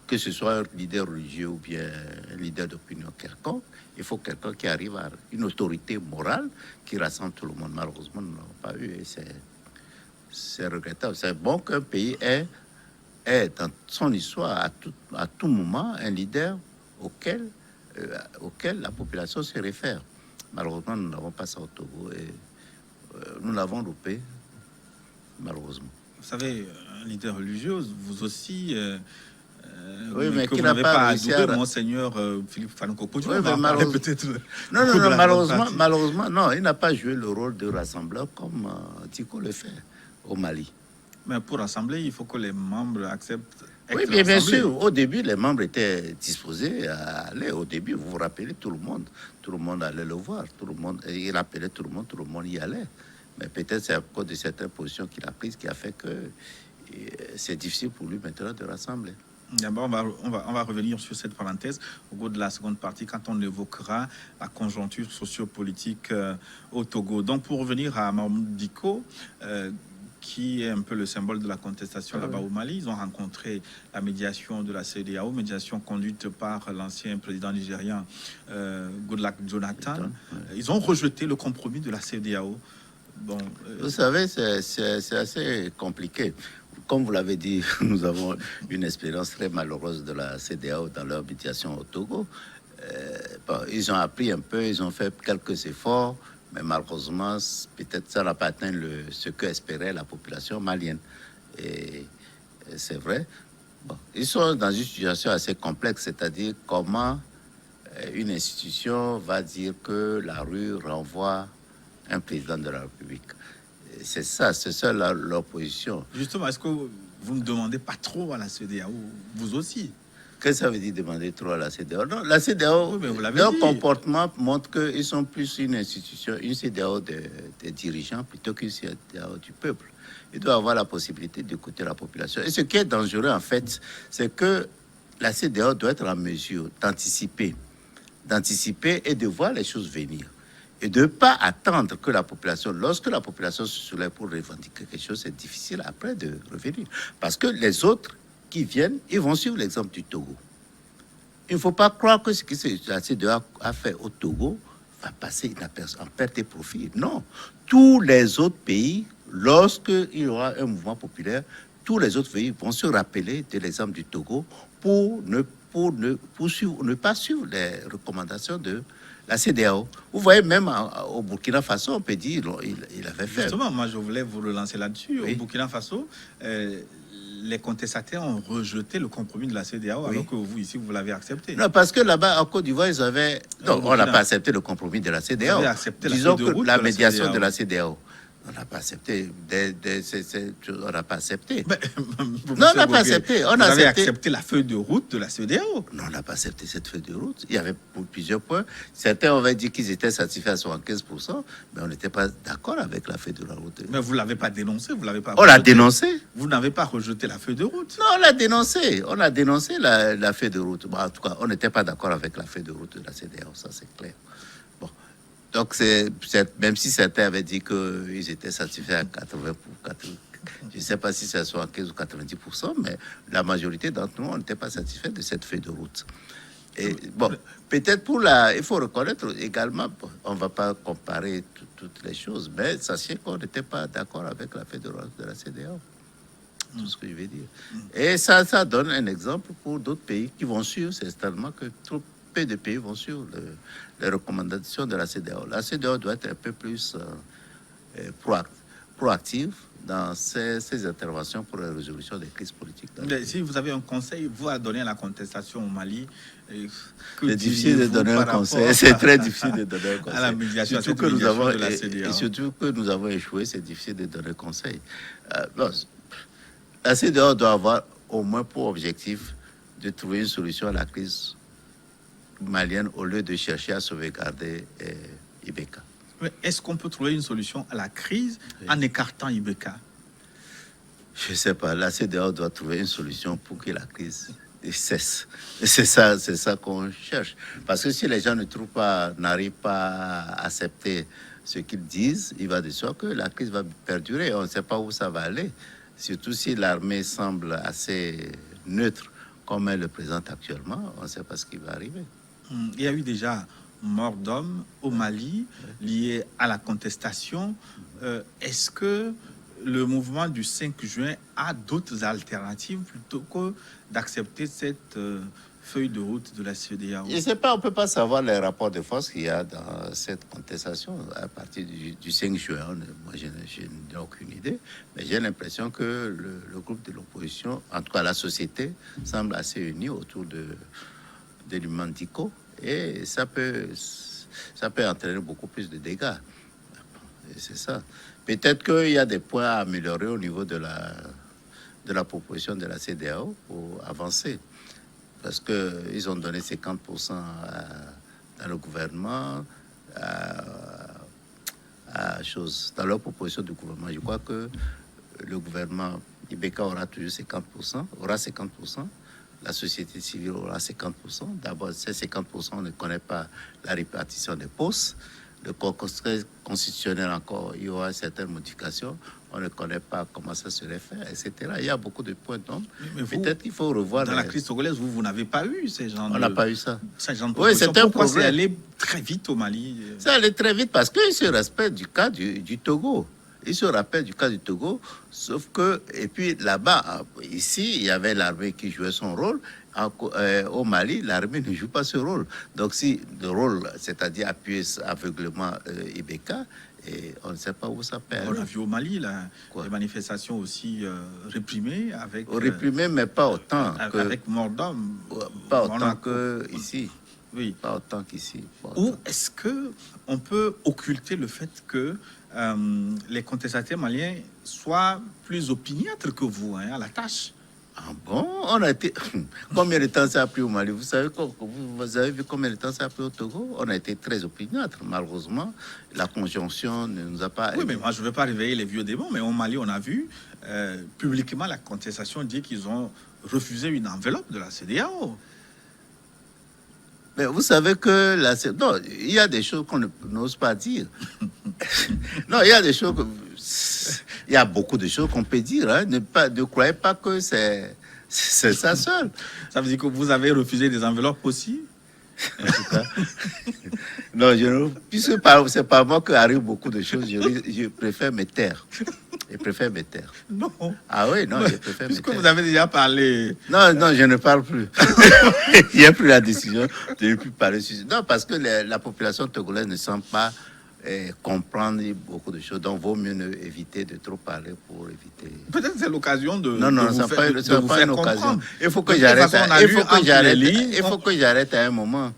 que ce soit un leader religieux ou bien un leader d'opinion quelconque, il faut quelqu'un qui arrive à une autorité morale qui rassemble tout le monde. Malheureusement, nous ne l'avons pas eu et c'est regrettable. C'est bon qu'un pays ait dans son histoire, à tout moment, un leader auquel la population se réfère. Malheureusement, nous n'avons pas ça au Togo et nous l'avons loupé, malheureusement. Vous savez, un leader religieux, vous aussi, oui, mais que qui vous n'a n'avez pas adoré, réussi Monseigneur Philippe Fanoko. Oui, peut-être. Non, malheureusement, non, il n'a pas joué le rôle de rassembleur comme Diko le fait au Mali. Mais pour rassembler, il faut que les membres acceptent. Oui, bien sûr. Au début, les membres étaient disposés à aller. Au début, vous vous rappelez, tout le monde allait le voir. Il appelait tout le monde y allait. Mais peut-être c'est à cause de certaines positions qu'il a prises qui a fait que c'est difficile pour lui maintenant de rassembler. D'abord, on va revenir sur cette parenthèse au cours de la seconde partie quand on évoquera la conjoncture sociopolitique au Togo. Donc, pour revenir à Mahmoud Diko, qui est un peu le symbole de la contestation là-bas au Mali. Ils ont rencontré la médiation de la CEDEAO, médiation conduite par l'ancien président nigérian Goodluck Jonathan. Ils ont rejeté le compromis de la CEDEAO. Bon, vous savez, c'est assez compliqué. Comme vous l'avez dit, nous avons une expérience très malheureuse de la CEDEAO dans leur médiation au Togo. Ils ont appris un peu, ils ont fait quelques efforts, mais malheureusement, peut-être ça n'a pas atteint ce que espérait la population malienne. Et c'est vrai. Bon, ils sont dans une situation assez complexe, c'est-à-dire comment une institution va dire que la rue renvoie un président de la République. C'est ça leur position. Justement, est-ce que vous ne demandez pas trop à la CEDEAO, vous aussi? Qu'est-ce que ça veut dire demander trop à la CEDEAO? Non, la CEDEAO, leur comportement montre qu'ils sont plus une institution, une CEDEAO des dirigeants plutôt qu'une CEDEAO du peuple. Ils doivent avoir la possibilité d'écouter la population. Et ce qui est dangereux, en fait, c'est que la CEDEAO doit être en mesure d'anticiper et de voir les choses venir. Et de ne pas attendre que la population, lorsque la population se soulève pour revendiquer quelque chose, c'est difficile après de revenir. Parce que les autres qui viennent, ils vont suivre l'exemple du Togo. Il ne faut pas croire que ce que la CEDEAO a fait au Togo va passer en perte et profit. Non. Tous les autres pays, lorsqu'il y aura un mouvement populaire, tous les autres pays vont se rappeler de l'exemple du Togo pour ne pas suivre les recommandations de la CEDEAO. Vous voyez, même au Burkina Faso, on peut dire il avait fait. Justement, moi, je voulais vous relancer là-dessus. Oui. Au Burkina Faso, les contestataires ont rejeté le compromis de la CEDEAO, alors que vous, ici, vous l'avez accepté. Non, parce que là-bas, en Côte d'Ivoire, ils avaient... Non, on n'a pas accepté le compromis de la CEDEAO. Vous avez accepté Disons la que la médiation de la CEDEAO. On n'a pas accepté. On n'a pas accepté. Mais, Non, on n'a pas accepté. On vous a avez accepté. accepté la feuille de route de la CEDEAO. Non, on n'a pas accepté cette feuille de route. Il y avait plusieurs points. Certains avaient dit qu'ils étaient satisfaits à 75%, mais on n'était pas d'accord avec la feuille de la route. Mais vous ne l'avez pas dénoncé, vous l'avez pas On l'a rejeté. dénoncé. Vous n'avez pas rejeté la feuille de route. Non, on l'a dénoncé. On a dénoncé la feuille de route. Bon, en tout cas, on n'était pas d'accord avec la feuille de route de la CEDEAO, ça c'est clair. Bon. Donc, même si certains avaient dit qu'ils étaient satisfaits à 80%, je ne sais pas si c'est à 75 ou 90%, mais la majorité d'entre nous, on n'était pas satisfaits de cette feuille de route. Et bon, peut-être il faut reconnaître également, on ne va pas comparer toutes les choses, mais sachez qu'on n'était pas d'accord avec la feuille de route de la CEDEAO. Tout ce que je veux dire. Et ça donne un exemple pour d'autres pays qui vont suivre. C'est certainement que trop peu de pays vont suivre les recommandations de la CEDEAO. La CEDEAO doit être un peu plus proactive dans ses interventions pour la résolution des crises politiques. Mais si vous avez un conseil, vous à donner à la contestation au Mali, c'est difficile de donner un conseil. C'est très difficile de donner un conseil. À la médiation, surtout que nous avons de la CEDEAO. Et surtout que nous avons échoué, c'est difficile de donner un conseil. La CEDEAO doit avoir au moins pour objectif de trouver une solution à la crise malienne au lieu de chercher à sauvegarder Ibeka. Mais est-ce qu'on peut trouver une solution à la crise en écartant Ibeka? Je ne sais pas. La CEDEAO doit trouver une solution pour que la crise cesse. Et c'est ça qu'on cherche. Parce que si les gens n'arrivent pas à accepter ce qu'ils disent, il va de soi que la crise va perdurer. On ne sait pas où ça va aller. Surtout si l'armée semble assez neutre comme elle le présente actuellement, on ne sait pas ce qui va arriver. Il y a eu déjà mort d'hommes au Mali liés à la contestation. Est-ce que le mouvement du 5 juin a d'autres alternatives plutôt que d'accepter cette feuille de route de la CEDEAO? Je ne sais pas, on ne peut pas savoir les rapports de force qu'il y a dans cette contestation à partir du 5 juin. Moi, je n'ai aucune idée, mais j'ai l'impression que le groupe de l'opposition, en tout cas la société, semble assez unie autour de l'Umandico, et ça peut entraîner beaucoup plus de dégâts. Et c'est ça. Peut-être qu'il y a des points à améliorer au niveau de la proposition de la CEDEAO pour avancer. Parce qu'ils ont donné 50% dans le gouvernement, dans leur proposition de gouvernement. Je crois que le gouvernement Ibeka aura toujours 50%, la société civile aura 50%. D'abord, ces 50%, on ne connaît pas la répartition des postes. Le Conseil constitutionnel encore, il y aura certaines modifications. On ne connaît pas comment ça serait fait, etc. Il y a beaucoup de points d'ombre. Peut-être qu'il faut revoir. Dans la crise togolaise, vous n'avez pas eu ces gens. On n'a pas eu ça. Oui, c'est un problème. C'est allé très vite au Mali. Ça allait très vite parce qu'ils se respectent du cas du Togo. Ils se rappellent du cas du Togo, sauf que, et puis là-bas, ici, il y avait l'armée qui jouait son rôle. Au Mali, l'armée ne joue pas ce rôle. Donc, si le rôle, c'est-à-dire appuyer aveuglement Ibeka, et on ne sait pas où ça perd. On a vu au Mali, les manifestations aussi réprimées. Réprimées, mais pas autant. Avec mort d'hommes. Pas autant qu'ici. Oui. Pas autant qu'ici. Ou est-ce qu'on peut occulter le fait que les contestataires maliens soient plus opiniâtres que vous à la tâche? Ah bon? On a été... Combien de temps ça a pris au Mali? Vous avez vu combien de temps ça a pris au Togo? On a été très opiniâtres. Malheureusement, la conjonction ne nous a pas... Oui, mais moi, je ne veux pas réveiller les vieux démons, mais au Mali, on a vu publiquement la contestation dire qu'ils ont refusé une enveloppe de la CEDEAO. Mais vous savez que non, il y a des choses qu'on n'ose pas dire. Non, il y a des choses il y a beaucoup de choses qu'on peut dire. Hein. Ne croyez pas que c'est ça seul. Ça veut dire que vous avez refusé des enveloppes aussi? En tout cas. Non, puisque c'est pas moi qu'arrive beaucoup de choses, je préfère me taire. Je préfère me taire. Non. Ah oui, non, je préfère me taire. Puisque vous avez déjà parlé. Non, je ne parle plus. J'ai pris la décision de ne plus parler. Non, parce que la population togolaise ne semble pas comprendre beaucoup de choses. Donc, vaut mieux éviter de trop parler pour éviter. Peut-être c'est l'occasion de. Non, ça n'est pas une occasion. Il faut que j'arrête. Il faut que j'arrête à un moment.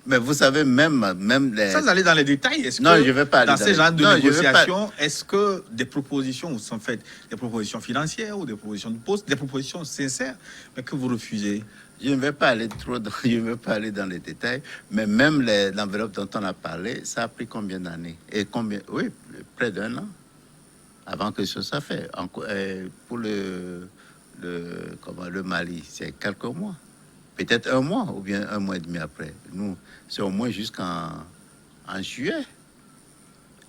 Mais vous savez, même les... Sans aller dans les détails, est-ce Non, que je vais pas aller dans dans ces les- genres de Non, je vais négociations, est-ce que des propositions vous sont faites, des propositions financières ou des propositions de poste, des propositions sincères, mais que vous refusez? Je ne vais pas aller je ne vais pas aller dans les détails, mais même l'enveloppe dont on a parlé, ça a pris combien d'années? Et combien? Oui, près d'1 an avant que ce soit fait. Pour le Mali, c'est quelques mois. Peut-être 1 mois ou bien 1 mois et demi après. Nous, c'est au moins jusqu'en juillet.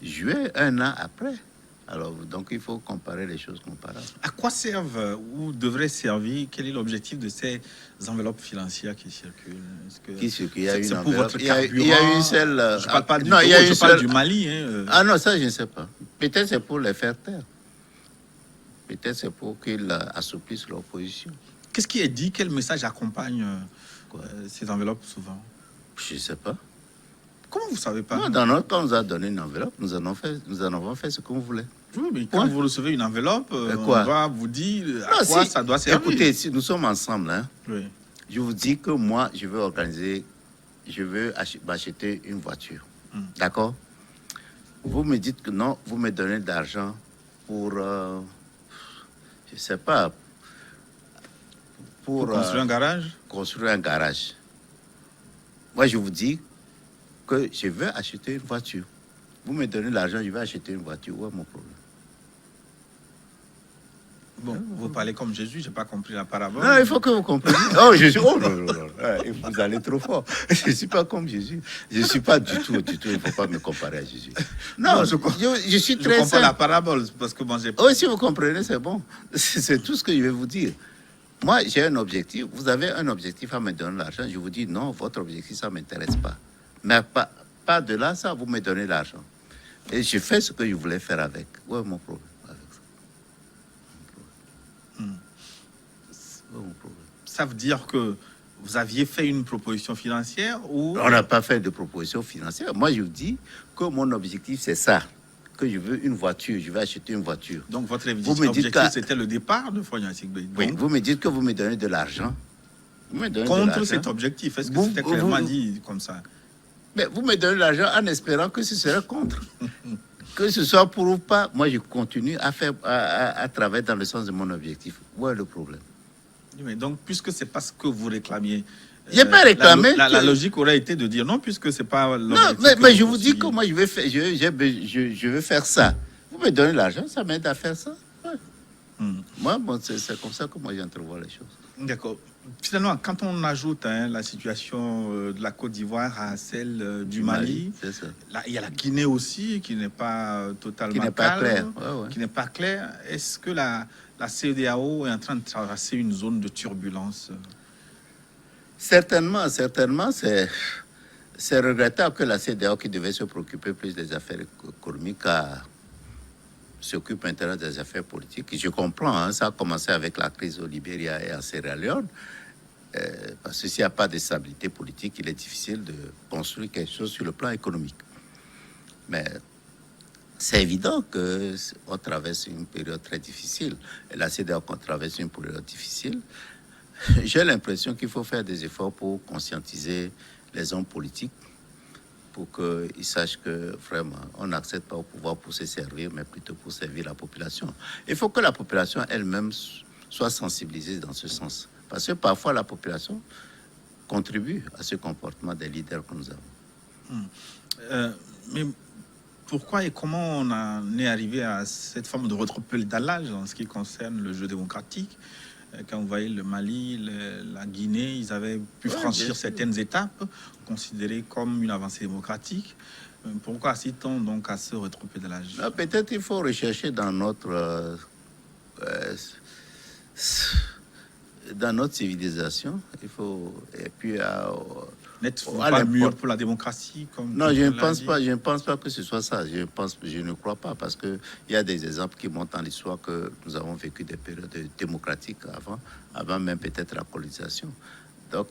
Juillet, 1 an après. Alors, donc, il faut comparer les choses comparables. À quoi servent ou devraient servir? Quel est l'objectif de ces enveloppes financières qui circulent? Est-ce que Qui ce qu'il y a une c'est pour enveloppe? votre Il y a carburant? une seule. Je parle pas du non, Togo, il y a je une parle seule. du Mali. Hein. Ah non, ça, je ne sais pas. Peut-être c'est pour les faire taire. Peut-être c'est pour qu'ils assouplissent leur position. Qu'est-ce qui est dit? Quel message accompagne ces enveloppes souvent? Je ne sais pas. Comment vous savez pas? Non, dans notre cas, on nous a donné une enveloppe. Nous en avons fait ce qu'on voulait. Oui, mais quand Ouais. vous recevez une enveloppe, on quoi? doit vous dire à Non, quoi si- ça doit servir. Écoutez, si nous sommes ensemble, hein, Oui. je vous dis que moi, je veux m'acheter une voiture. D'accord? Vous me dites que non, vous me donnez de l'argent pour, je sais pas, Pour construire un garage? construire un garage. Moi, je vous dis que je veux acheter une voiture. Vous me donnez l'argent, je vais acheter une voiture. Où est mon problème? Bon, vous parlez comme Jésus, j'ai pas compris la parabole. Non, il faut que vous compreniez. Oh, Jésus, oh là là là, vous allez trop fort. Je ne suis pas comme Jésus. Je ne suis pas du tout. Il ne faut pas me comparer à Jésus. Non, Non, je suis Je très comprends la simple. parabole parce que bon, j'ai Oh, si vous comprenez, c'est bon. C'est tout ce que je vais vous dire. Moi, j'ai un objectif. Vous avez un objectif à me donner l'argent. Je vous dis non, votre objectif, ça ne m'intéresse pas. Mais pas de là, ça, vous me donnez l'argent. Et je fais ce que je voulais faire avec. Où est mon problème avec ça? Où est mon problème? Ça veut dire que vous aviez fait une proposition financière ou On n'a pas fait de proposition financière. Moi, je vous dis que mon objectif, c'est ça. Que je veux une voiture. Je vais acheter une voiture. donc votre Vous me dites objectif que- c'était le départ de Fogna Sigbe. Oui, Donc, vous me dites que vous me donnez de l'argent. Vous me donnez de contre l'argent. cet objectif, est-ce que Vous- c'était vous- clairement vous- dit comme ça? Mais vous me donnez l'argent en espérant que ce serait contre. Que ce soit pour ou pas, moi je continue à travailler dans le sens de mon objectif. Où est le problème? Mais donc, puisque c'est pas ce que vous réclamiez, J'ai pas réclamé La que- logique aurait été de dire non, puisque c'est pas Non, l'objectif que mais je vous dis poursuiviez. que moi je vais faire, je veux faire ça. Vous me donnez l'argent, ça m'aide à faire ça. Ouais. Moi, bon, c'est comme ça que moi j'entrevois les choses. D'accord. Finalement, quand on ajoute la situation de la Côte d'Ivoire à celle du Mali, c'est ça. là, il y a la Guinée aussi qui n'est pas totalement Qui n'est pas calme, clair. Ouais, ouais. qui n'est pas claire. Est-ce que la CEDEAO est en train de traverser une zone de turbulence? Certainement, c'est regrettable que la CEDEAO, qui devait se préoccuper plus des affaires économiques, s'occupe maintenant des affaires politiques. Je comprends, hein, ça a commencé avec la crise au Libéria et en Sierra Leone, parce que s'il n'y a pas de stabilité politique, il est difficile de construire quelque chose sur le plan économique. Mais c'est évident qu'on traverse une période très difficile, et la CEDEAO traverse une période difficile. J'ai l'impression qu'il faut faire des efforts pour conscientiser les hommes politiques pour qu'ils sachent que vraiment, on n'accède pas au pouvoir pour se servir, mais plutôt pour servir la population. Il faut que la population elle-même soit sensibilisée dans ce sens. Parce que parfois, la population contribue à ce comportement des leaders que nous avons. Mais pourquoi et comment on en est arrivé à cette forme de rétropédalage en ce qui concerne le jeu démocratique? Quand vous voyez le Mali, la Guinée, ils avaient pu franchir certaines étapes considérées comme une avancée démocratique. Pourquoi assiste-t-on donc à ce rétropédalage? Peut-être il faut rechercher dans notre civilisation. Il faut et puis N'êtes-vous à pas l'époque- mûr pour la démocratie comme non, comme je ne on l'a pense dit? pas. Je ne pense pas que ce soit ça. Je ne crois pas parce que il y a des exemples qui montrent dans l'histoire que nous avons vécu des périodes démocratiques avant même peut-être la colonisation. Donc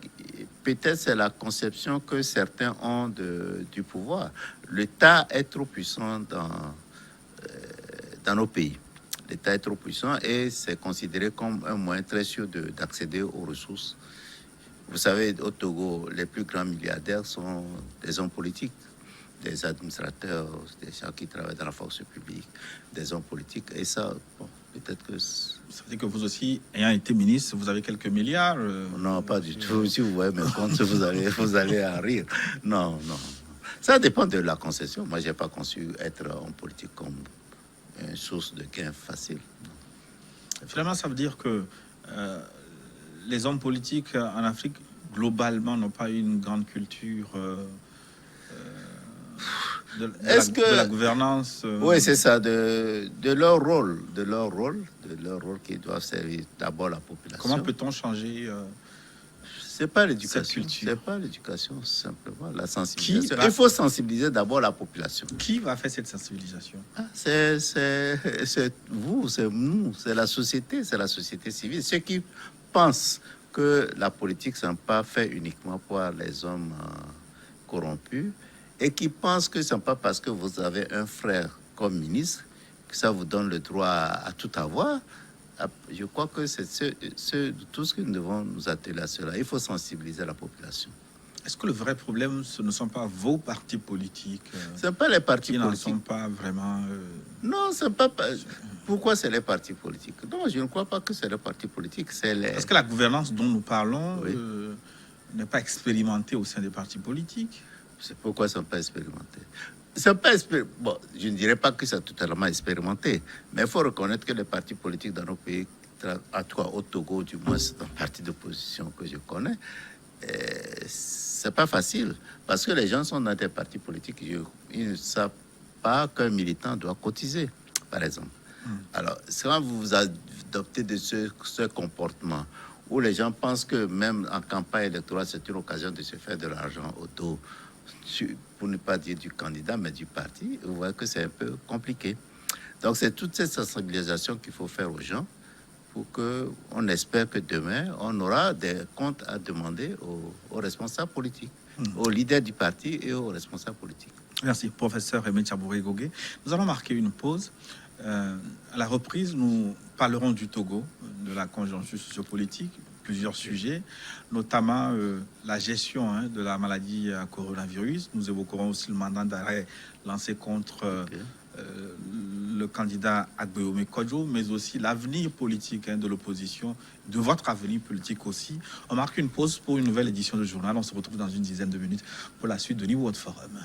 peut-être c'est la conception que certains ont du pouvoir. L'État est trop puissant dans nos pays. L'État est trop puissant et c'est considéré comme un moyen très sûr d'accéder aux ressources. Vous savez, au Togo, les plus grands milliardaires sont des hommes politiques, des administrateurs, des gens qui travaillent dans la fonction publique, des hommes politiques. Et ça, bon, peut-être que... Ça veut dire que vous aussi, ayant été ministre, vous avez quelques milliards Non, pas du tout. Si vous voyez mes comptes, vous allez en rire. Non, non. Ça dépend de la concession. Moi, je n'ai pas conçu être homme politique comme une source de gain facile. Finalement, ça veut dire que les hommes politiques en Afrique, globalement, n'ont pas une grande culture de la gouvernance. Oui, c'est ça, de leur rôle qui doit servir d'abord la population. Comment peut-on changer C'est pas l'éducation, c'est pas l'éducation, simplement la sensibilisation. Il faut sensibiliser d'abord la population. Qui va faire cette sensibilisation? C'est vous, c'est nous, c'est la société civile. Ceux qui pensent que la politique, ce n'est pas fait uniquement pour les hommes corrompus et qui pensent que ce n'est pas parce que vous avez un frère comme ministre que ça vous donne le droit à tout avoir. Je crois que c'est tout ce que nous devons nous atteler à cela. Il faut sensibiliser la population. Est-ce que le vrai problème, ce ne sont pas vos partis politiques Ce ne sont pas les partis politiques. Qui n'en sont pas vraiment... Non, c'est pas... Pourquoi c'est les partis politiques? Non, je ne crois pas que c'est les partis politiques. Est-ce que la gouvernance dont nous parlons oui. N'est pas expérimentée au sein des partis politiques? C'est pourquoi ça n'est pas expérimenté. Bon, je ne dirais pas que c'est totalement expérimenté, mais il faut reconnaître que les partis politiques dans nos pays, en tout cas au Togo, du moins c'est un parti d'opposition que je connais, c'est pas facile parce que les gens sont dans des partis politiques, ils ne savent pas qu'un militant doit cotiser, par exemple. Alors, quand vous adoptez de ce comportement où les gens pensent que même en campagne électorale, c'est une occasion de se faire de l'argent auto, pour ne pas dire du candidat, mais du parti, vous voyez que c'est un peu compliqué. Donc, c'est toute cette sensibilisation qu'il faut faire aux gens pour qu'on espère que demain, on aura des comptes à demander aux responsables politiques, aux leaders du parti et aux responsables politiques. Merci, professeur Aimé Tchabouré-Gogué. Nous allons marquer une pause. À la reprise, nous parlerons du Togo, de la conjoncture sociopolitique, plusieurs sujets, notamment la gestion de la maladie à coronavirus. Nous évoquerons aussi le mandat d'arrêt lancé contre le candidat Agbeome Kodjo, mais aussi l'avenir politique de l'opposition, de votre avenir politique aussi. On marque une pause pour une nouvelle édition du journal. On se retrouve dans une dizaine de minutes pour la suite de New World Forum.